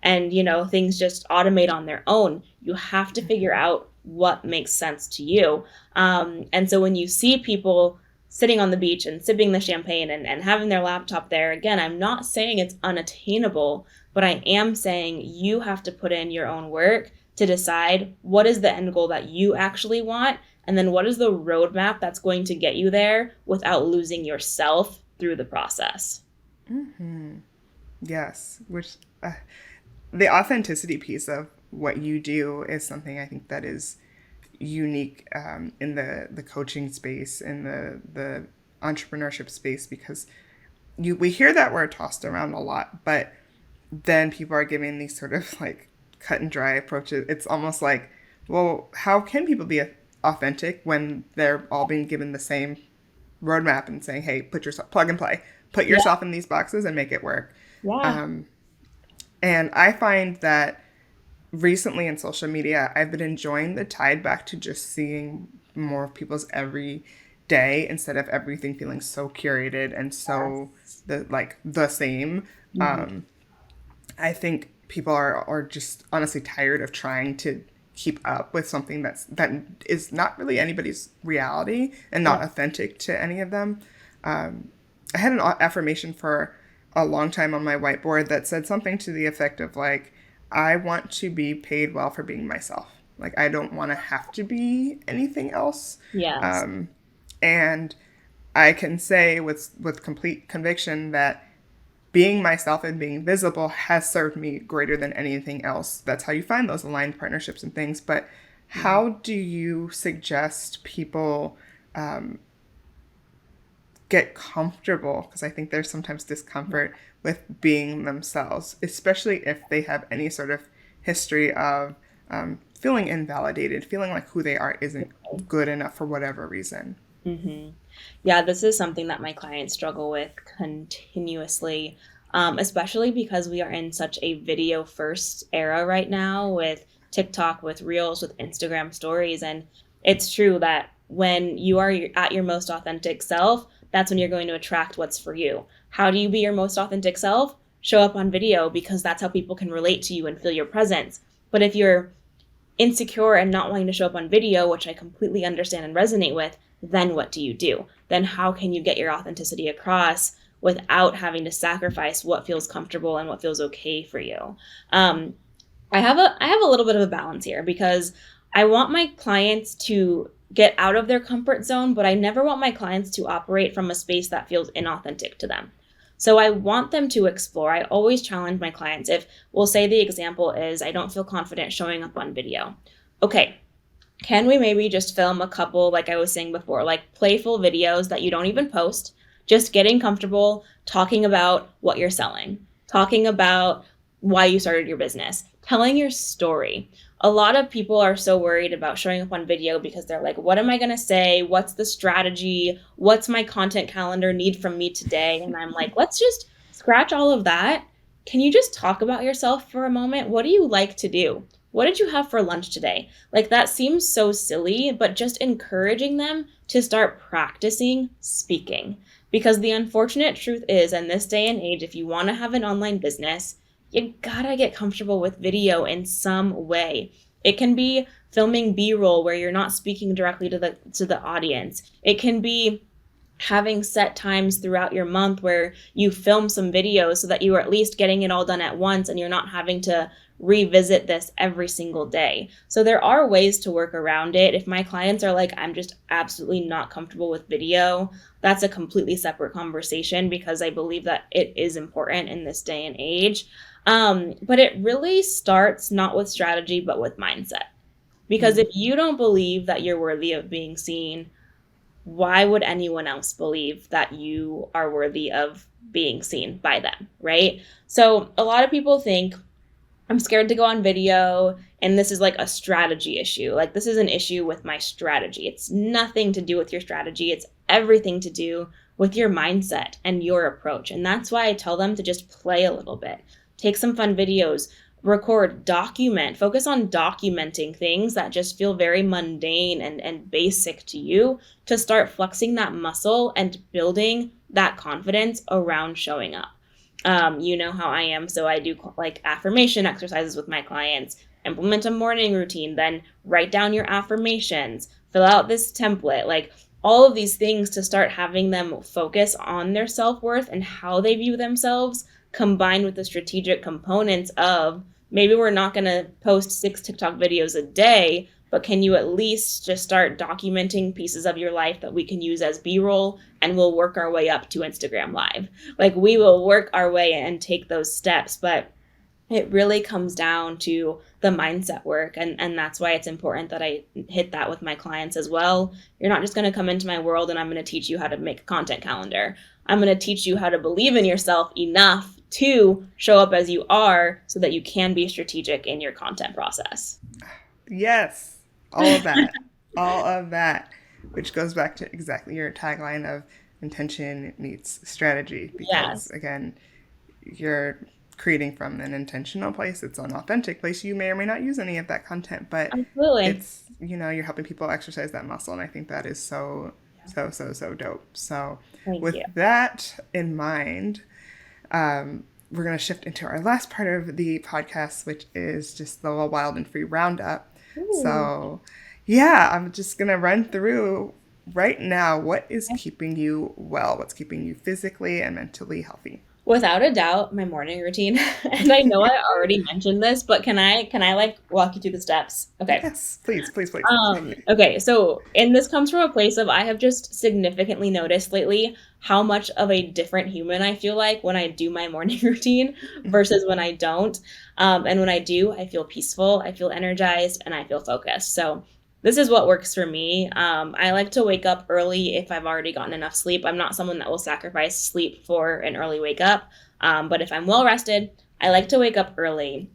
and you know, things just automate on their own. You have to figure out what makes sense to you. And so when you see people sitting on the beach and sipping the champagne and having their laptop there, again, I'm not saying it's unattainable, but I am saying you have to put in your own work to decide what is the end goal that you actually want, and then what is the roadmap that's going to get you there without losing yourself through the process. Yes, which the authenticity piece of what you do is something I think that is unique in the coaching space, in the entrepreneurship space, because we hear that word tossed around a lot, but then people are giving these sort of like cut and dry approaches. It's almost like, well, how can people be authentic when they're all being given the same roadmap and saying, hey, plug and play, put yourself in these boxes and make it work. And I find that recently in social media, I've been enjoying the tide back to just seeing more of people's everyday day instead of everything feeling so curated and so Yes. the same. Hmm. I think people are just honestly tired of trying to keep up with something that is not really anybody's reality and Yeah. not authentic to any of them. I had an affirmation for a long time on my whiteboard that said something to the effect of like, I want to be paid well for being myself. Like, I don't want to have to be anything else. Yes. And I can say with complete conviction that being myself and being visible has served me greater than anything else. That's how you find those aligned partnerships and things. But Mhm. how do you suggest people get comfortable? Because I think there's sometimes discomfort with being themselves, especially if they have any sort of history of feeling invalidated, feeling like who they are isn't good enough for whatever reason. Hmm. Yeah, this is something that my clients struggle with continuously, especially because we are in such a video first era right now with TikTok, with Reels, with Instagram stories. And it's true that when you are at your most authentic self, that's when you're going to attract what's for you. How do you be your most authentic self? Show up on video because that's how people can relate to you and feel your presence. But if you're insecure and not wanting to show up on video, which I completely understand and resonate with, then what do you do? Then how can you get your authenticity across without having to sacrifice what feels comfortable and what feels okay for you? Um, I have a little bit of a balance here because I want my clients to get out of their comfort zone, but I never want my clients to operate from a space that feels inauthentic to them. So I want them to explore. I always challenge my clients. If we'll say the example is I don't feel confident showing up on video. Okay, can we maybe just film a couple, like I was saying before, like playful videos that you don't even post, just getting comfortable talking about what you're selling, talking about why you started your business, telling your story. A lot of people are so worried about showing up on video because they're like, what am I going to say? What's the strategy? What's my content calendar need from me today? And I'm like, let's just scratch all of that. Can you just talk about yourself for a moment? What do you like to do? What did you have for lunch today? Like that seems so silly, but just encouraging them to start practicing speaking. Because the unfortunate truth is, in this day and age, if you want to have an online business, you gotta get comfortable with video in some way. It can be filming B-roll where you're not speaking directly to the audience. It can be having set times throughout your month where you film some videos so that you are at least getting it all done at once and you're not having to revisit this every single day. So there are ways to work around it. If my clients are like, I'm just absolutely not comfortable with video, that's a completely separate conversation because I believe that it is important in this day and age. But it really starts not with strategy, but with mindset. Because if you don't believe that you're worthy of being seen, why would anyone else believe that you are worthy of being seen by them, right? So a lot of people think I'm scared to go on video, and this is like a strategy issue. Like this is an issue with my strategy. It's nothing to do with your strategy. It's everything to do with your mindset and your approach. And that's why I tell them to just play a little bit. Take some fun videos, record, document, focus on documenting things that just feel very mundane and basic to you to start flexing that muscle and building that confidence around showing up. You know how I am, so I do like affirmation exercises with my clients, implement a morning routine, then write down your affirmations, fill out this template, like all of these things to start having them focus on their self-worth and how they view themselves, combined with the strategic components of maybe we're not going to post 6 TikTok videos a day, but can you at least just start documenting pieces of your life that we can use as B-roll and we'll work our way up to Instagram Live. Like we will work our way and take those steps, but it really comes down to the mindset work. And that's why it's important that I hit that with my clients as well. You're not just going to come into my world and I'm going to teach you how to make a content calendar. I'm going to teach you how to believe in yourself enough to show up as you are so that you can be strategic in your content process. Yes, all of that. All of that. Which goes back to exactly your tagline of intention meets strategy. Because, Yes, again, you're creating from an intentional place, it's an authentic place. You may or may not use any of that content, but absolutely. it's, you're helping people exercise that muscle. And I think that is so so dope. So Thank with you. that in mind, we're going to shift into our last part of the podcast, which is just the Wild and Free Roundup. Ooh. So, yeah, I'm just going to run through right now what is keeping you well, what's keeping you physically and mentally healthy. Without a doubt, my morning routine. And I know I already mentioned this, but can I like walk you through the steps? Okay. Yes, please, please, please. Okay, so, and this comes from a place of I have just significantly noticed lately how much of a different human I feel like when I do my morning routine versus when I don't. And when I do, I feel peaceful, I feel energized, and I feel focused. So this is what works for me. I like to wake up early if I've already gotten enough sleep. I'm not someone that will sacrifice sleep for an early wake up. But if I'm well rested, I like to wake up early.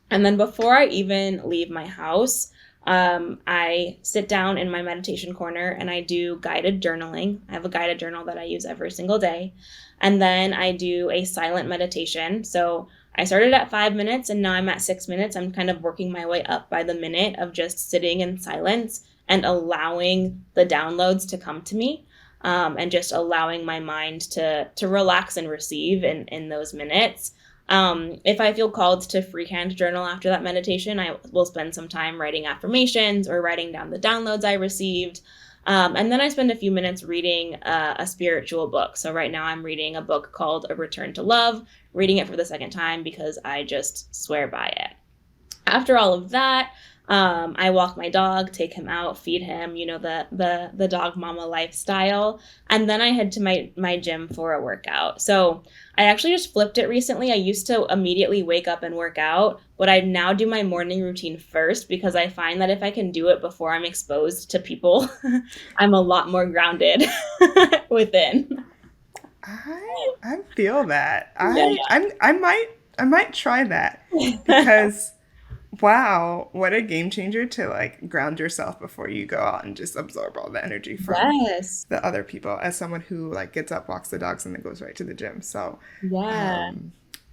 And then before I even leave my house, I sit down in my meditation corner and I do guided journaling. I have a guided journal that I use every single day. And then I do a silent meditation. So I started at 5 minutes and now I'm at 6 minutes. I'm kind of working my way up by the minute of just sitting in silence and allowing the downloads to come to me. And just allowing my mind to relax and receive in those minutes. If I feel called to freehand journal after that meditation, I will spend some time writing affirmations or writing down the downloads I received. And then I spend a few minutes reading a spiritual book. So right now I'm reading a book called A Return to Love, reading it for the second time because I just swear by it. After all of that, I walk my dog, take him out, feed him, the dog mama lifestyle. And then I head to my gym for a workout. So I actually just flipped it recently. I used to immediately wake up and work out, but I now do my morning routine first because I find that if I can do it before I'm exposed to people, I'm a lot more grounded within. I feel that. Yeah. I might try that because wow, what a game changer to like ground yourself before you go out and just absorb all the energy from Yes. the other people as someone who like gets up, walks the dogs and then goes right to the gym. So, Yeah.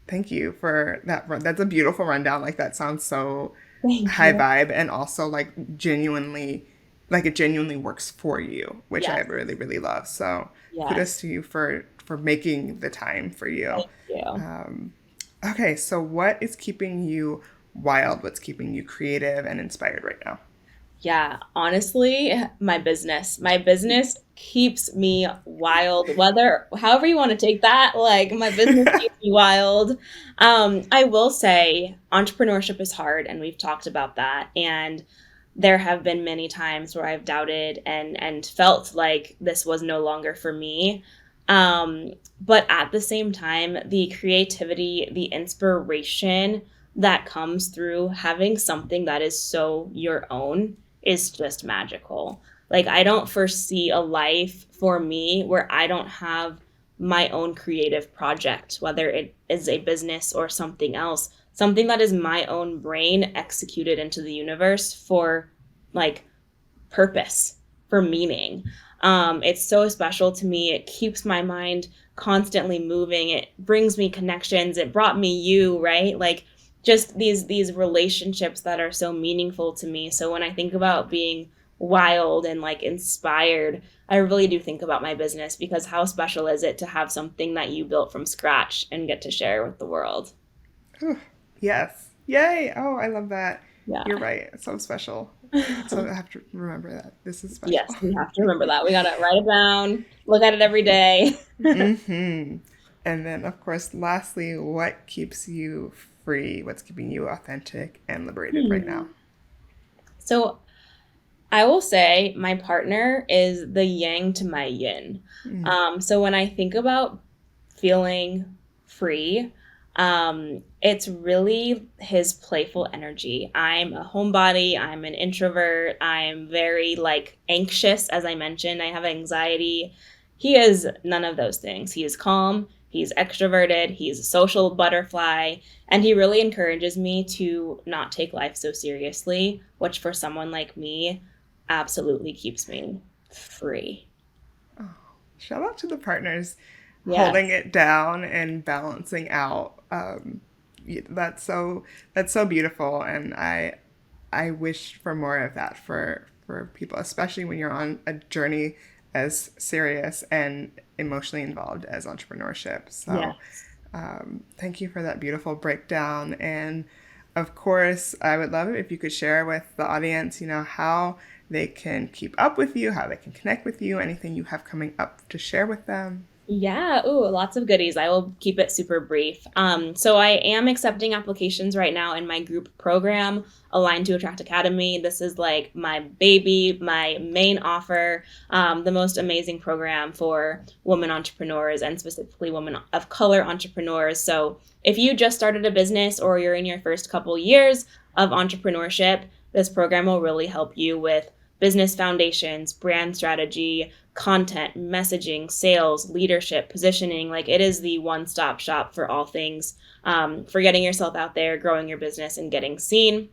thank you for that run. That's a beautiful rundown. Like that sounds so Thank high you. vibe and also like it genuinely works for you, which I Yes. really, really love. So, kudos Yes. to you for making the time for you. Thank you. Okay, so what is keeping you wild? What's keeping you creative and inspired right now? Yeah, honestly, my business. My business keeps me wild, whether however you want to take that, like my business keeps me wild. I will say entrepreneurship is hard, and we've talked about that. And there have been many times where I've doubted and felt like this was no longer for me. But at the same time, the creativity, the inspiration that comes through having something that is so your own is just magical. Like, I don't foresee a life for me where I don't have my own creative project, whether it is a business or something else, something that is my own brain executed into the universe for like purpose, for meaning. It's so special to me. It keeps my mind constantly moving. It brings me connections. It brought me you, right? Like just these relationships that are so meaningful to me. So when I think about being wild and like inspired, I really do think about my business because how special is it to have something that you built from scratch and get to share with the world? Whew. Yes. Yay. Oh, I love that. You're Yeah. right. It's so special. So I have to remember that. This is special. Yes, we have to remember that. We got to write it down, look at it every day. hmm And then, of course, lastly, what keeps you free? What's keeping you authentic and liberated right Hmm. now? So I will say my partner is the yang to my yin. Mm. So when I think about feeling free, it's really his playful energy. I'm a homebody, I'm an introvert, I'm very like anxious, as I mentioned, I have anxiety. He is none of those things. He is calm, he's extroverted, he's a social butterfly, and he really encourages me to not take life so seriously, which for someone like me absolutely keeps me free. Oh, shout out to the partners Yeah. holding it down and balancing out. That's so beautiful, and I wish for more of that for people, especially when you're on a journey as serious and emotionally involved as entrepreneurship. So Yes. thank you for that beautiful breakdown. And of course, I would love it if you could share with the audience, how they can keep up with you, how they can connect with you, anything you have coming up to share with them. Yeah, ooh, lots of goodies. I will keep it super brief. So I am accepting applications right now in my group program, Aligned to Attract Academy. This is like my baby, my main offer, the most amazing program for women entrepreneurs and specifically women of color entrepreneurs. So if you just started a business or you're in your first couple years of entrepreneurship, this program will really help you with business foundations, brand strategy, content, messaging, sales, leadership, positioning. Like it is the one-stop shop for all things for getting yourself out there, growing your business, and getting seen.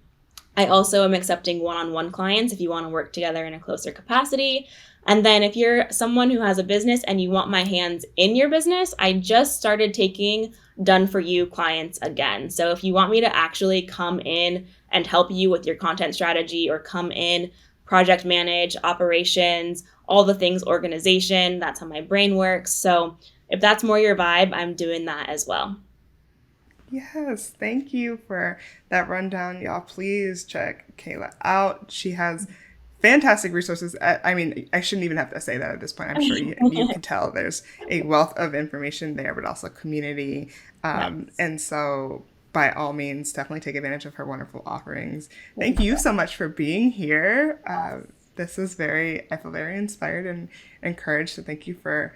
I also am accepting one-on-one clients if you want to work together in a closer capacity. And then if you're someone who has a business and you want my hands in your business, I just started taking done for you clients again. So if you want me to actually come in and help you with your content strategy or come in, project manage, operations, all the things organization, that's how my brain works. So if that's more your vibe, I'm doing that as well. Yes, thank you for that rundown. Y'all, please check Kayla out. She has fantastic resources. I mean, I shouldn't even have to say that at this point. I'm sure you can tell there's a wealth of information there, but also community. Yes. And so, by all means, definitely take advantage of her wonderful offerings. Thank you so much for being here. This is I feel very inspired and encouraged. So, thank you for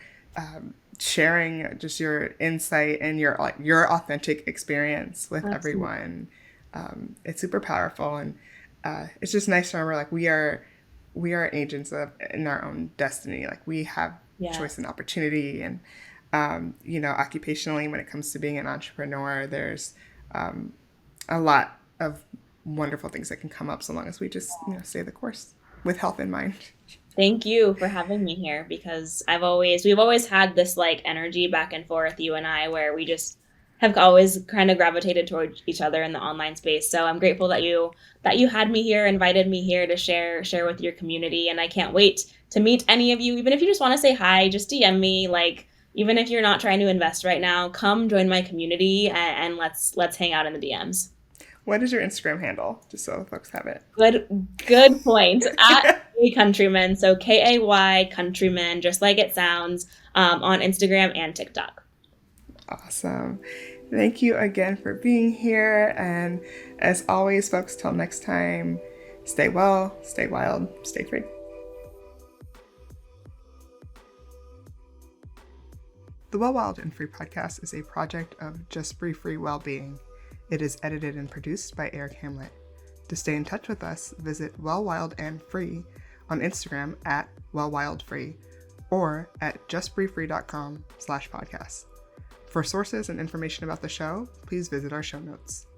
sharing just your insight and your authentic experience with Absolutely. everyone. It's super powerful, and it's just nice to remember we are agents in our own destiny. Like we have choice and Yes. opportunity, and occupationally when it comes to being an entrepreneur, there's a lot of wonderful things that can come up so long as we just stay the course with health in mind. Thank you for having me here because we've always had this like energy back and forth, you and I, where we just have always kind of gravitated toward each other in the online space. So I'm grateful that you had me here, invited me here to share with your community, and I can't wait to meet any of you. Even if you just want to say hi, just DM me. Like even if you're not trying to invest right now, come join my community and let's hang out in the DMs. What is your Instagram handle, just so folks have it? Good point. At Countryman, so KAY Countryman, just like it sounds, on Instagram and TikTok. Awesome. Thank you again for being here. And as always, folks, till next time, stay well, stay wild, stay free. The Well, Wild, and Free podcast is a project of Just Breathe Free Well-Being. It is edited and produced by Eric Hamlet. To stay in touch with us, visit Well, Wild, and Free on Instagram at wellwildfree or at justbreathefree.com/podcast. For sources and information about the show, please visit our show notes.